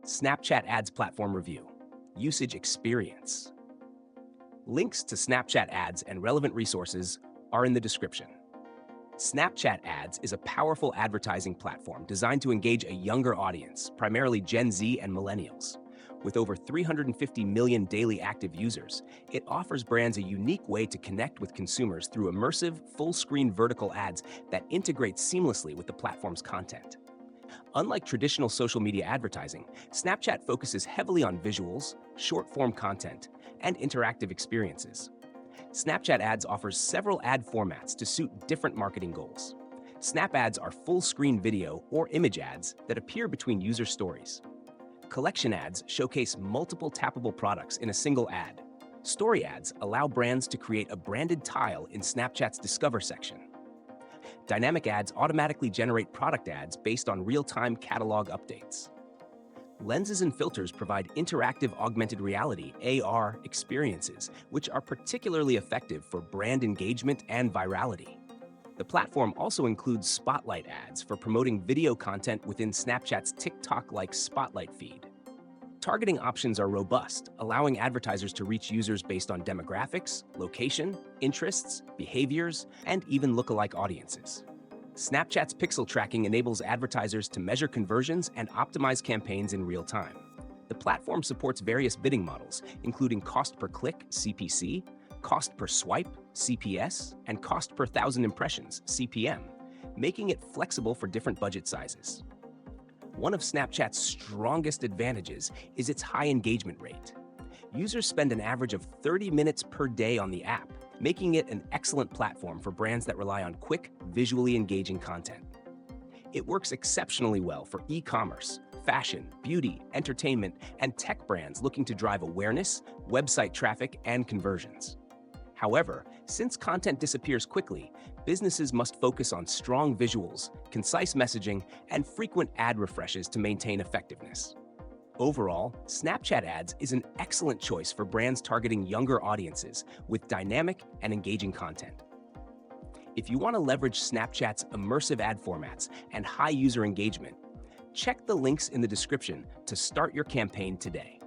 Snapchat Ads Platform Review. Usage Experience. Links to Snapchat ads and relevant resources are in the description. Snapchat Ads is a powerful advertising platform designed to engage a younger audience, primarily Gen Z and millennials. With over 350 million daily active users, it offers brands a unique way to connect with consumers through immersive, full-screen vertical ads that integrate seamlessly with the platform's content. Unlike traditional social media advertising, Snapchat focuses heavily on visuals, short-form content, and interactive experiences. Snapchat Ads offers several ad formats to suit different marketing goals. Snap Ads are full-screen video or image ads that appear between user stories. Collection ads showcase multiple tappable products in a single ad. Story ads allow brands to create a branded tile in Snapchat's Discover section. Dynamic ads automatically generate product ads based on real-time catalog updates. Lenses and filters provide interactive augmented reality (AR) experiences, which are particularly effective for brand engagement and virality. The platform also includes Spotlight ads for promoting video content within Snapchat's TikTok-like Spotlight feed. Targeting options are robust, allowing advertisers to reach users based on demographics, location, interests, behaviors, and even lookalike audiences. Snapchat's pixel tracking enables advertisers to measure conversions and optimize campaigns in real time. The platform supports various bidding models, including cost per click (CPC), cost per swipe (CPS), and cost per thousand impressions (CPM), making it flexible for different budget sizes. One of Snapchat's strongest advantages is its high engagement rate. Users spend an average of 30 minutes per day on the app, making it an excellent platform for brands that rely on quick, visually engaging content. It works exceptionally well for e-commerce, fashion, beauty, entertainment, and tech brands looking to drive awareness, website traffic, and conversions. However, since content disappears quickly, businesses must focus on strong visuals, concise messaging, and frequent ad refreshes to maintain effectiveness. Overall, Snapchat Ads is an excellent choice for brands targeting younger audiences with dynamic and engaging content. If you want to leverage Snapchat's immersive ad formats and high user engagement, check the links in the description to start your campaign today.